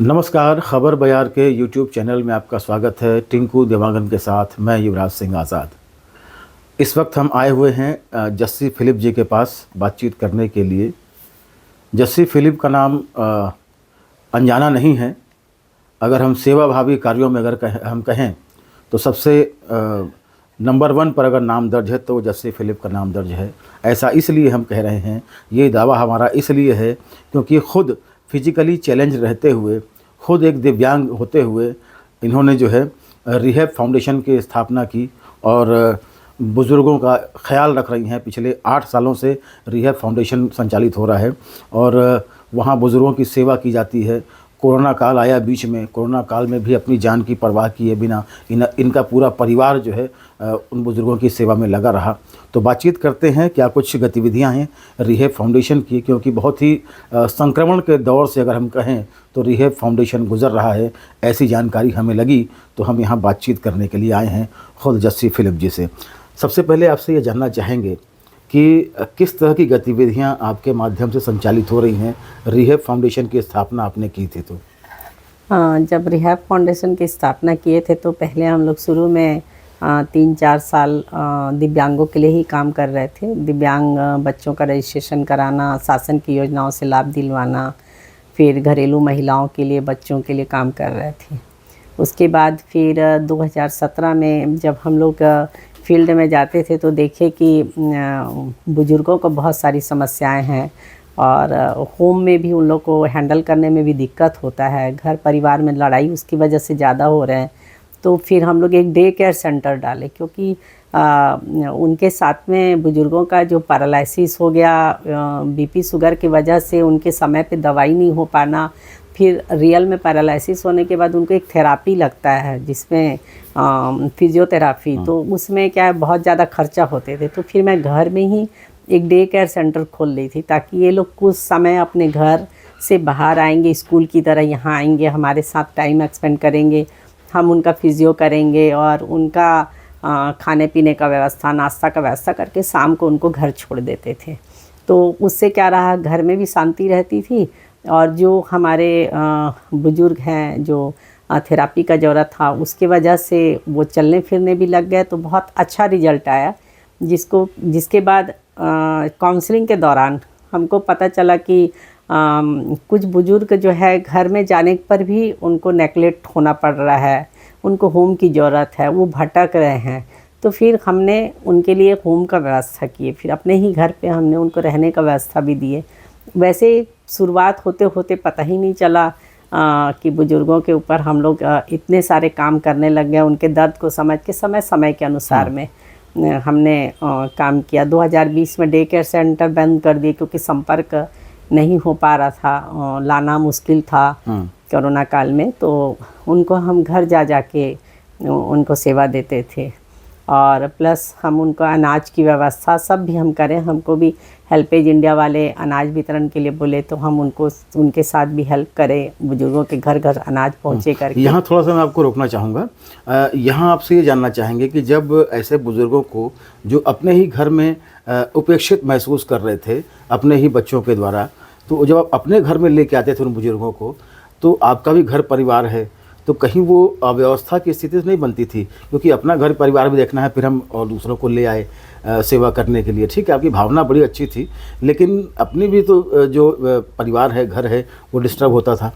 नमस्कार, खबर बयार के यूट्यूब चैनल में आपका स्वागत है। टिंकू देवांगन के साथ मैं युवराज सिंह आज़ाद। इस वक्त हम आए हुए हैं जस्सी फिलिप जी के पास बातचीत करने के लिए। जस्सी फिलिप का नाम अनजाना नहीं है। अगर हम सेवाभावी कार्यों में हम कहें तो सबसे नंबर 1 पर अगर नाम दर्ज है तो जस्सी फिलिप का नाम दर्ज है। ऐसा इसलिए हम कह रहे हैं, ये दावा हमारा इसलिए है क्योंकि ख़ुद फिजिकली चैलेंज रहते हुए, खुद एक दिव्यांग होते हुए इन्होंने जो है रिहैब फाउंडेशन की स्थापना की और बुज़ुर्गों का ख्याल रख रही हैं। पिछले 8 सालों से रिहैब फाउंडेशन संचालित हो रहा है और वहाँ बुज़ुर्गों की सेवा की जाती है। कोरोना काल आया बीच में, कोरोना काल में भी अपनी जान की परवाह किए बिना इनका पूरा परिवार जो है उन बुज़ुर्गों की सेवा में लगा रहा। तो बातचीत करते हैं क्या कुछ गतिविधियां हैं रिहैब फाउंडेशन की, क्योंकि बहुत ही संक्रमण के दौर से अगर हम कहें तो रिहैब फाउंडेशन गुज़र रहा है, ऐसी जानकारी हमें लगी तो हम यहाँ बातचीत करने के लिए आए हैं खुद जस्सी फिलिप जी से। सबसे पहले आपसे ये जानना चाहेंगे कि किस तरह की गतिविधियां आपके माध्यम से संचालित हो रही हैं। रिहैब फाउंडेशन की स्थापना आपने की थी तो जब रिहैब फाउंडेशन की स्थापना किए थे तो पहले हम लोग शुरू में 3-4 साल दिव्यांगों के लिए ही काम कर रहे थे। दिव्यांग बच्चों का रजिस्ट्रेशन कराना, शासन की योजनाओं से लाभ दिलवाना, फिर घरेलू महिलाओं के लिए, बच्चों के लिए काम कर रहे थे। उसके बाद फिर 2017 में जब हम लोग फील्ड में जाते थे तो देखे कि बुज़ुर्गों को बहुत सारी समस्याएं हैं और होम में भी उन लोग को हैंडल करने में भी दिक्कत होता है। घर परिवार में लड़ाई उसकी वजह से ज़्यादा हो रहे हैं। तो फिर हम लोग एक डे केयर सेंटर डाले, क्योंकि उनके साथ में बुज़ुर्गों का जो पैरालिसिस हो गया बीपी शुगर की वजह से, उनके समय पे दवाई नहीं हो पाना, फिर रियल में पैरालिसिस होने के बाद उनको एक थेरापी लगता है जिसमें फिजियोथेरापी, तो उसमें क्या है बहुत ज़्यादा खर्चा होते थे। तो फिर मैं घर में ही एक डे केयर सेंटर खोल ली थी ताकि ये लोग कुछ समय अपने घर से बाहर आएंगे, स्कूल की तरह यहाँ आएंगे, हमारे साथ टाइम एक्सपेंड करेंगे, हम उनका फिजियो करेंगे और उनका खाने पीने का व्यवस्था, नाश्ता का व्यवस्था करके शाम को उनको घर छोड़ देते थे। तो उससे क्या रहा, घर में भी शांति रहती थी और जो हमारे बुज़ुर्ग हैं जो थेरापी का ज़रूरत था उसकी वजह से वो चलने फिरने भी लग गए। तो बहुत अच्छा रिज़ल्ट आया, जिसके बाद काउंसलिंग के दौरान हमको पता चला कि कुछ बुज़ुर्ग जो है घर में जाने पर भी उनको नेगलेक्ट होना पड़ रहा है, उनको होम की ज़रूरत है, वो भटक रहे हैं। तो फिर हमने उनके लिए होम का व्यवस्था किए, फिर अपने ही घर पे हमने उनको रहने का व्यवस्था भी दिए। वैसे शुरुआत होते होते पता ही नहीं चला कि बुज़ुर्गों के ऊपर हम लोग इतने सारे काम करने लग गए। उनके दर्द को समझ के समय के अनुसार में हमने काम किया। 2020 में डे केयर सेंटर बंद कर दिए क्योंकि संपर्क नहीं हो पा रहा था, लाना मुश्किल था कोरोना काल में। तो उनको हम घर जा के उनको सेवा देते थे और प्लस हम उनको अनाज की व्यवस्था सब भी हम करें। हमको भी हेल्पेज इंडिया वाले अनाज वितरण के लिए बोले तो हम उनके साथ भी हेल्प करें, बुजुर्गों के घर घर अनाज पहुँचे करके। यहाँ थोड़ा सा मैं आपको रोकना चाहूँगा। यहाँ आपसे ये जानना चाहेंगे कि जब ऐसे बुज़ुर्गों को जो अपने ही घर में उपेक्षित महसूस कर रहे थे अपने ही बच्चों के द्वारा, तो जब आप अपने घर में लेके आते थे उन बुज़ुर्गों को, तो आपका भी घर परिवार है, तो कहीं वो अव्यवस्था की स्थिति नहीं बनती थी? क्योंकि अपना घर परिवार भी देखना है, फिर हम और दूसरों को ले आए सेवा करने के लिए। ठीक है, आपकी भावना बड़ी अच्छी थी, लेकिन अपनी भी तो जो परिवार है, घर है, वो डिस्टर्ब होता था।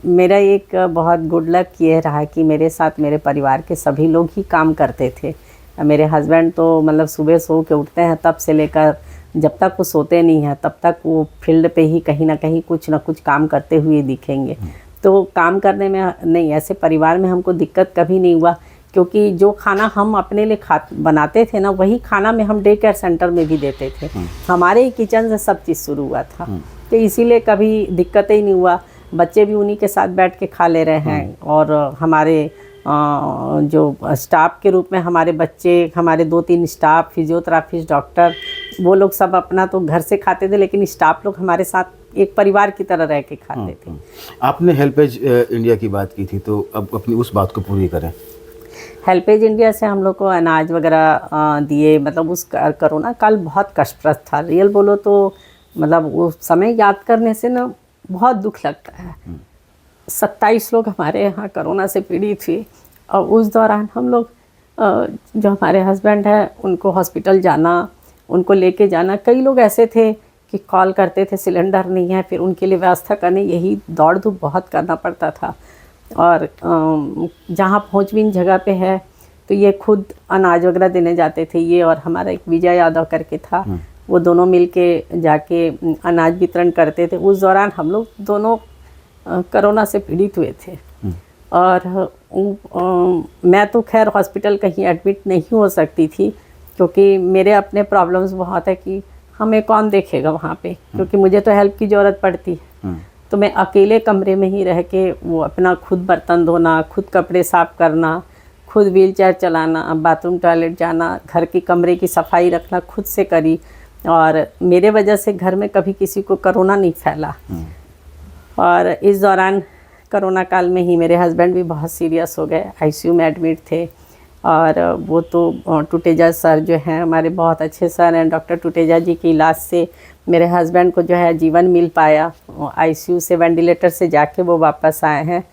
मेरा एक बहुत गुड लक ये रहा कि मेरे साथ मेरे परिवार के सभी लोग ही काम करते थे। मेरे हस्बैंड तो मतलब सुबह सो के उठते हैं तब से लेकर जब तक वो सोते नहीं हैं तब तक वो फील्ड पे ही कहीं ना कहीं कुछ ना कुछ काम करते हुए दिखेंगे। तो काम करने में नहीं, ऐसे परिवार में हमको दिक्कत कभी नहीं हुआ, क्योंकि जो खाना हम अपने लिए बनाते थे ना, वही खाना में हम डे केयर सेंटर में भी देते थे। हमारे ही किचन से सब चीज़ शुरू हुआ था, तो इसीलिए कभी दिक्कत ही नहीं हुआ। बच्चे भी उन्हीं के साथ बैठ के खा ले रहे हैं और हमारे जो स्टाफ के रूप में हमारे बच्चे, हमारे 2-3 स्टाफ, फिजियोथेरापिस्ट, डॉक्टर, वो लोग सब अपना तो घर से खाते थे, लेकिन स्टाफ लोग हमारे साथ एक परिवार की तरह रह के खाते थे। आपने हेल्पेज इंडिया की बात की थी, तो अब अपनी उस बात को पूरी करें। हेल्पेज इंडिया से हम लोग को अनाज वगैरह दिए। मतलब उस कोरोना काल बहुत कष्टप्रद था, रियल बोलो तो। मतलब वो समय याद करने से ना बहुत दुख लगता है। 27 लोग हमारे यहाँ कोरोना से पीड़ित हुए और उस दौरान हम लोग जो हमारे हस्बैंड हैं उनको हॉस्पिटल जाना, उनको लेके जाना, कई लोग ऐसे थे कि कॉल करते थे सिलेंडर नहीं है, फिर उनके लिए व्यवस्था करनी, यही दौड़ धूप बहुत करना पड़ता था। और जहाँ खोजबीन जगह पे है तो ये खुद अनाज वगैरह देने जाते थे, ये और हमारा एक विजय यादव करके था, वो दोनों मिलके जाके अनाज वितरण करते थे। उस दौरान हम लोग दोनों कोरोना से पीड़ित हुए थे। और मैं तो खैर हॉस्पिटल कहीं एडमिट नहीं हो सकती थी क्योंकि मेरे अपने प्रॉब्लम्स बहुत है कि हमें कौन देखेगा वहाँ पे, क्योंकि मुझे तो हेल्प की ज़रूरत पड़ती है। तो मैं अकेले कमरे में ही रह के वो अपना खुद बर्तन धोना, खुद कपड़े साफ़ करना, खुद व्हीलचेयर चलाना, बाथरूम टॉयलेट जाना, घर की कमरे की सफाई रखना खुद से करी। और मेरे वजह से घर में कभी किसी को कोरोना नहीं फैला। और इस दौरान कोरोना काल में ही मेरे हस्बैंड भी बहुत सीरियस हो गए, आईसीयू में एडमिट थे। और वो तो टुटेजा सर जो हैं हमारे बहुत अच्छे सर हैं, डॉक्टर टुटेजा जी के इलाज से मेरे हस्बैंड को जो है जीवन मिल पाया। आईसीयू से वेंटिलेटर से जाके वो वापस आए हैं।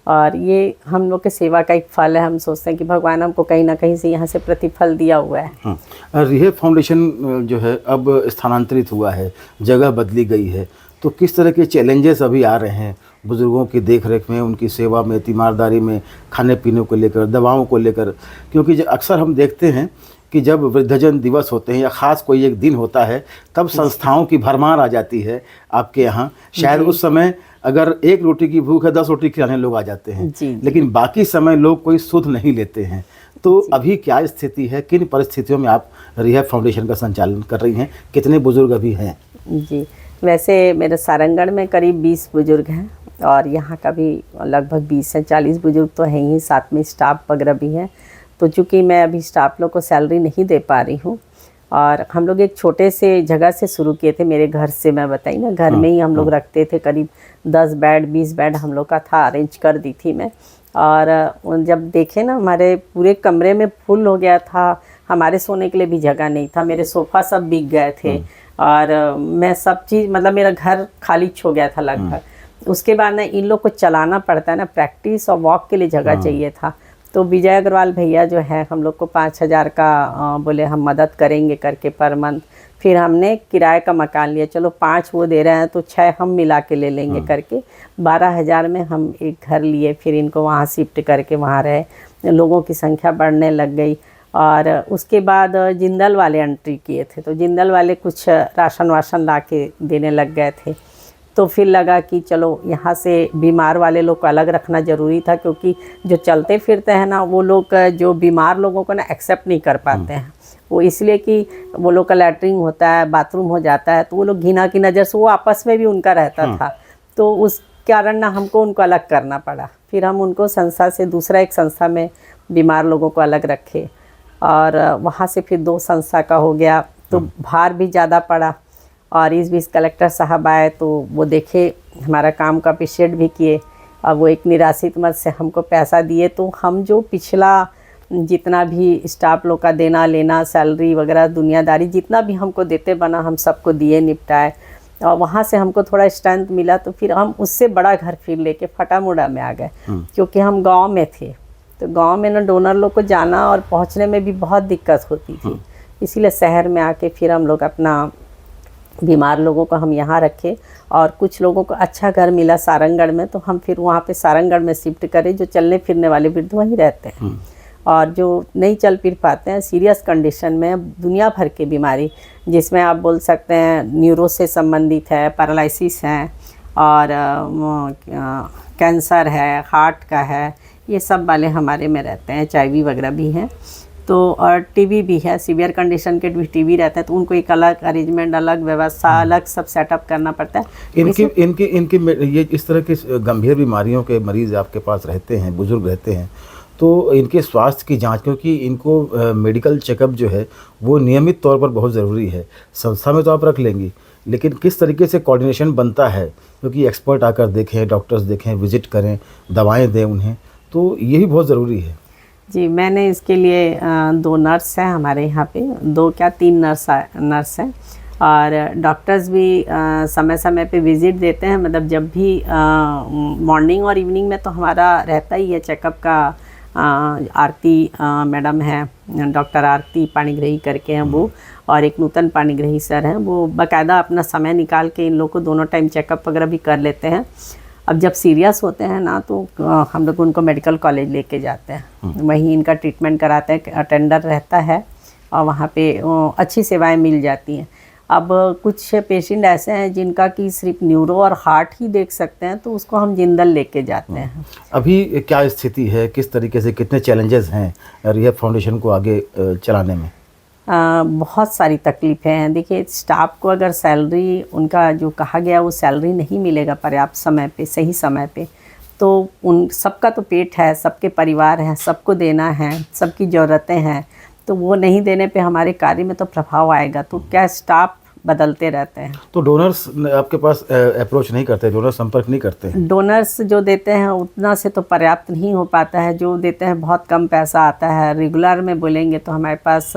और ये हम लोग के सेवा का एक फल है। हम सोचते हैं कि भगवान हमको कहीं ना कहीं से यहाँ से प्रतिफल दिया हुआ है। रिहैब फाउंडेशन जो है अब स्थानांतरित हुआ है, जगह बदली गई है, तो किस तरह के चैलेंजेस अभी आ रहे हैं बुज़ुर्गों की देखरेख में, उनकी सेवा में, तीमारदारी में, खाने पीने को लेकर, दवाओं को लेकर? क्योंकि अक्सर हम देखते हैं कि जब वृद्धजन दिवस होते हैं या ख़ास कोई एक दिन होता है तब संस्थाओं की भरमार आ जाती है आपके यहाँ। शायद उस समय अगर एक रोटी की भूख है 10 रोटी खिलाने लोग आ जाते हैं, लेकिन बाकी समय लोग कोई सुध नहीं लेते हैं। तो अभी क्या स्थिति है, किन परिस्थितियों में आप रिहैब फाउंडेशन का संचालन कर रही हैं, कितने बुजुर्ग अभी हैं? जी, वैसे मेरे सारंगढ़ में करीब 20 बुजुर्ग हैं और यहाँ का भी लगभग 20 से 40 बुजुर्ग तो हैं ही, साथ में स्टाफ वगैरह भी हैं। तो चूँकि मैं अभी स्टाफ लोग को सैलरी नहीं दे पा रही हूँ और हम लोग एक छोटे से जगह से शुरू किए थे, मेरे घर से मैं बताई ना, घर में ही हम लोग रखते थे। करीब 10 बेड 20 बेड हम लोग का था, अरेंज कर दी थी मैं। और जब देखे ना हमारे पूरे कमरे में फुल हो गया था, हमारे सोने के लिए भी जगह नहीं था, मेरे सोफ़ा सब बिक गए थे और मैं सब चीज़ मतलब मेरा घर खाली हो गया था लगभग। उसके बाद ना इन लोग को चलाना पड़ता है ना, प्रैक्टिस और वॉक के लिए जगह चाहिए था। तो विजय अग्रवाल भैया जो है हम लोग को 5,000 का बोले हम मदद करेंगे करके पर मंथ। फिर हमने किराए का मकान लिया, चलो 5 वो दे रहे हैं तो 6 हम मिला के ले लेंगे करके 12,000 में हम एक घर लिए। फिर इनको वहाँ शिफ्ट करके वहाँ रहे, लोगों की संख्या बढ़ने लग गई। और उसके बाद जिंदल वाले एंट्री किए थे, तो जिंदल वाले कुछ राशन वाशन ला के देने लग गए थे। तो फिर लगा कि चलो यहाँ से बीमार वाले लोग को अलग रखना ज़रूरी था, क्योंकि जो चलते फिरते हैं ना वो लोग जो बीमार लोगों को ना एक्सेप्ट नहीं कर पाते हैं। वो इसलिए कि वो लोग का लैट्रिन होता है, बाथरूम हो जाता है, तो वो लोग घिना की नज़र से वो आपस में भी उनका रहता था। तो उस कारण ना हमको उनको अलग करना पड़ा। फिर हम उनको संस्था से दूसरा एक संस्था में बीमार लोगों को अलग रखे और वहाँ से फिर 2 संस्था का हो गया, तो भार भी ज़्यादा पड़ा। और इस बीच कलेक्टर साहब आए तो वो देखे हमारा काम का अप्रिशिएट भी किए और वो एक निराशित मत से हमको पैसा दिए। तो हम जो पिछला जितना भी स्टाफ लोग का देना लेना, सैलरी वगैरह, दुनियादारी जितना भी हमको देते बना, हम सबको दिए निपटाए। और वहाँ से हमको थोड़ा स्ट्रेंथ मिला, तो फिर हम उससे बड़ा घर फिर लेके फटामुड़ा में आ गए, क्योंकि हम गांव में थे। तो गांव में ना डोनर लोग को जाना और पहुँचने में भी बहुत दिक्कत होती थी, इसीलिए शहर में आके फिर हम लोग अपना बीमार लोगों को हम यहाँ रखे। और कुछ लोगों को अच्छा घर मिला सारंगढ़ में, तो हम फिर वहाँ पे सारंगढ़ में शिफ्ट करें। जो चलने फिरने वाले वृद्ध वहीं रहते हैं और जो नहीं चल फिर पाते हैं, सीरियस कंडीशन में, दुनिया भर की बीमारी जिसमें आप बोल सकते हैं न्यूरो से संबंधित है, पैरालिसिस है और कैंसर है, हार्ट का है, ये सब वाले हमारे में रहते हैं। HIV वगैरह भी हैं, तो और टीबी भी है, सीवियर कंडीशन के भी टीबी रहते हैं, तो उनको एक अलग अरेंजमेंट, अलग व्यवस्था, अलग सब सेटअप करना पड़ता है। इनकी ये इस तरह की गंभीर बीमारियों के मरीज़ आपके पास रहते हैं, बुजुर्ग रहते हैं, तो इनके स्वास्थ्य की जांच, क्योंकि इनको मेडिकल चेकअप जो है वो नियमित तौर पर बहुत ज़रूरी है। संस्था में तो आप रख लेंगी, लेकिन किस तरीके से कोऑर्डिनेशन बनता है, क्योंकि एक्सपर्ट आकर देखें, डॉक्टर्स देखें, विजिट करें, दवाएँ दें उन्हें, तो यही बहुत ज़रूरी है। जी, मैंने इसके लिए 2 नर्स हैं हमारे यहाँ पे, 2 क्या 3 नर्स हैं और डॉक्टर्स भी समय समय पे विज़िट देते हैं, मतलब जब भी मॉर्निंग और इवनिंग में तो हमारा रहता ही है चेकअप का। आरती मैडम हैं, डॉक्टर आरती पाणिग्राही करके हैं वो, और एक नूतन पाणिग्राही सर हैं, वो बाकायदा अपना समय निकाल के इन लोग को दोनों टाइम चेकअप वगैरह भी कर लेते हैं। अब जब सीरियस होते हैं ना तो हम लोग उनको मेडिकल कॉलेज लेके जाते हैं, वहीं इनका ट्रीटमेंट कराते हैं, अटेंडर रहता है और वहाँ पे अच्छी सेवाएं मिल जाती हैं। अब कुछ पेशेंट ऐसे हैं जिनका कि सिर्फ न्यूरो और हार्ट ही देख सकते हैं, तो उसको हम जिंदल लेके जाते हैं। अभी क्या स्थिति है, किस तरीके से, कितने चैलेंजेस हैं रिहैब फाउंडेशन को आगे चलाने में? बहुत सारी तकलीफ़ें हैं। देखिए, स्टाफ को अगर सैलरी उनका जो कहा गया वो सैलरी नहीं मिलेगा पर्याप्त समय पे, सही समय पे, तो उन सबका तो पेट है, सबके परिवार हैं, सबको देना है, सबकी ज़रूरतें हैं, तो वो नहीं देने पे हमारे कार्य में तो प्रभाव आएगा। तो क्या स्टाफ बदलते रहते हैं। तो डोनर्स आपके पास अप्रोच नहीं करते, डोनर संपर्क नहीं करते? डोनर्स जो देते हैं उतना से तो पर्याप्त नहीं हो पाता है, जो देते हैं बहुत कम पैसा आता है। रेगुलर में बोलेंगे तो हमारे पास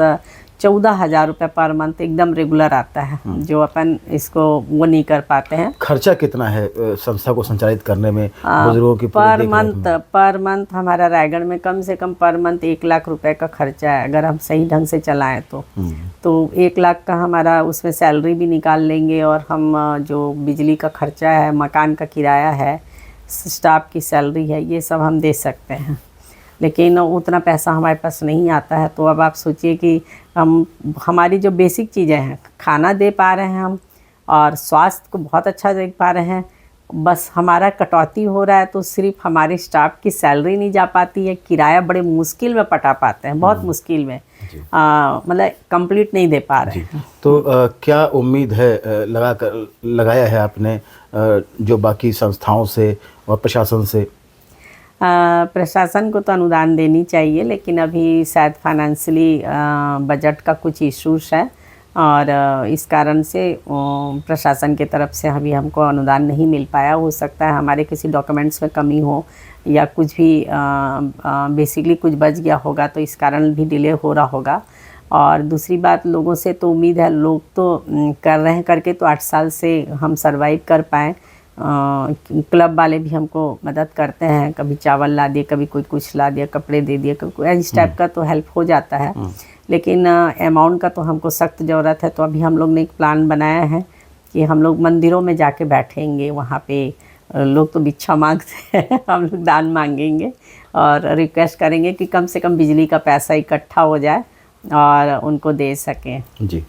14,000 रुपये पर मंथ एकदम रेगुलर आता है, जो अपन इसको वो नहीं कर पाते हैं। खर्चा कितना है संस्था को संचालित करने में, बुजुर्गों की पर मंथ हमारा रायगढ़ में कम से कम पर मंथ 1 लाख रुपए का खर्चा है, अगर हम सही ढंग से चलाएं तो 1 लाख का हमारा उसमें सैलरी भी निकाल लेंगे, और हम जो बिजली का खर्चा है, मकान का किराया है, स्टाफ की सैलरी है, ये सब हम दे सकते हैं। लेकिन उतना पैसा हमारे पास नहीं आता है। तो अब आप सोचिए कि हमारी जो बेसिक चीज़ें हैं, खाना दे पा रहे हैं हम, और स्वास्थ्य को बहुत अच्छा देख पा रहे हैं, बस हमारा कटौती हो रहा है तो सिर्फ हमारे स्टाफ की सैलरी नहीं जा पाती है, किराया बड़े मुश्किल में पटा पाते हैं, बहुत मुश्किल में, मतलब कंप्लीट नहीं दे पा रहे हैं। तो क्या उम्मीद है लगाया है आपने जो बाकी संस्थाओं से और प्रशासन से? प्रशासन को तो अनुदान देनी चाहिए, लेकिन अभी शायद फाइनेंशियली बजट का कुछ इश्यूज है, और इस कारण से प्रशासन की तरफ से अभी हमको अनुदान नहीं मिल पाया। हो सकता है हमारे किसी डॉक्यूमेंट्स में कमी हो, या कुछ भी बेसिकली कुछ बच गया होगा, तो इस कारण भी डिले हो रहा होगा। और दूसरी बात, लोगों से तो उम्मीद है, लोग तो कर रहे हैं, करके तो 8 साल से हम सर्वाइव कर पाएँ। क्लब वाले भी हमको मदद करते हैं, कभी चावल ला दिए, कभी कोई कुछ ला दिया, कपड़े दे दिए, इस टाइप का तो हेल्प हो जाता है। लेकिन अमाउंट का तो हमको सख्त ज़रूरत है। तो अभी हम लोग ने एक प्लान बनाया है कि हम लोग मंदिरों में जाके बैठेंगे, वहाँ पे लोग तो भिक्षा मांगते हैं, हम लोग दान मांगेंगे और रिक्वेस्ट करेंगे कि कम से कम बिजली का पैसा इकट्ठा हो जाए और उनको दे सकें। जी,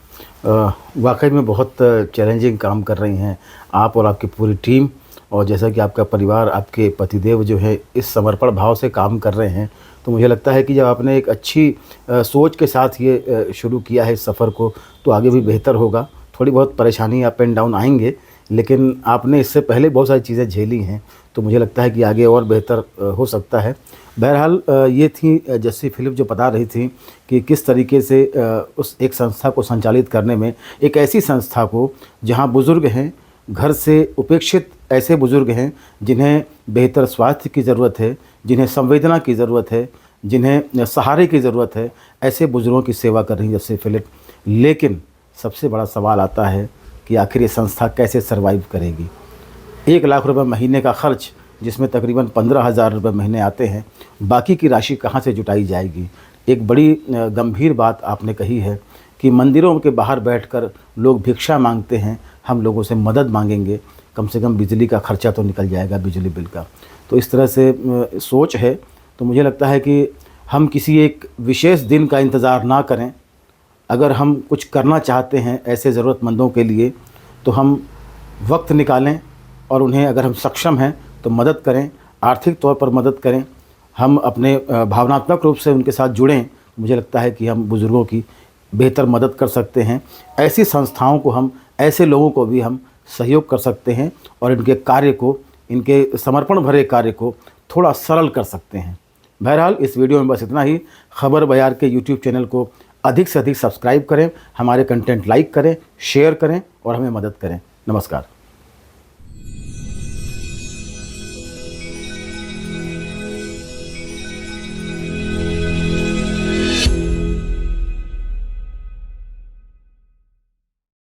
वाकई में बहुत चैलेंजिंग काम कर रही हैं आप और आपकी पूरी टीम, और जैसा कि आपका परिवार, आपके पतिदेव जो है इस समर्पण भाव से काम कर रहे हैं, तो मुझे लगता है कि जब आपने एक अच्छी सोच के साथ ये शुरू किया है इस सफ़र को, तो आगे भी बेहतर होगा। थोड़ी बहुत परेशानी अप एंड डाउन आएंगे, लेकिन आपने इससे पहले बहुत सारी चीज़ें झेली हैं, तो मुझे लगता है कि आगे और बेहतर हो सकता है। बहरहाल ये थी जस्सी फिलिप जो बता रही थी कि किस तरीके से उस एक संस्था को संचालित करने में, एक ऐसी संस्था को जहां बुज़ुर्ग हैं, घर से उपेक्षित ऐसे बुज़ुर्ग हैं जिन्हें बेहतर स्वास्थ्य की ज़रूरत है, जिन्हें संवेदना की ज़रूरत है, जिन्हें सहारे की ज़रूरत है, ऐसे बुज़ुर्गों की सेवा कर रही है जस्सी फिलिप। लेकिन सबसे बड़ा सवाल आता है कि आखिर ये संस्था कैसे सर्वाइव करेगी। 1 लाख रुपये महीने का खर्च, जिसमें तकरीबन 15,000 रुपये महीने आते हैं, बाकी की राशि कहाँ से जुटाई जाएगी। एक बड़ी गंभीर बात आपने कही है कि मंदिरों के बाहर बैठकर लोग भिक्षा मांगते हैं, हम लोगों से मदद मांगेंगे, कम से कम बिजली का खर्चा तो निकल जाएगा, बिजली बिल का। तो इस तरह से सोच है। तो मुझे लगता है कि हम किसी एक विशेष दिन का इंतज़ार ना करें। अगर हम कुछ करना चाहते हैं ऐसे ज़रूरतमंदों के लिए, तो हम वक्त निकालें और उन्हें अगर हम सक्षम हैं तो मदद करें, आर्थिक तौर पर मदद करें, हम अपने भावनात्मक रूप से उनके साथ जुड़ें। मुझे लगता है कि हम बुज़ुर्गों की बेहतर मदद कर सकते हैं। ऐसी संस्थाओं को हम, ऐसे लोगों को भी हम सहयोग कर सकते हैं और इनके कार्य को, इनके समर्पण भरे कार्य को थोड़ा सरल कर सकते हैं। बहरहाल इस वीडियो में बस इतना ही। खबर बयार के यूट्यूब चैनल को अधिक से अधिक सब्सक्राइब करें, हमारे कंटेंट लाइक करें, शेयर करें और हमें मदद करें। नमस्कार।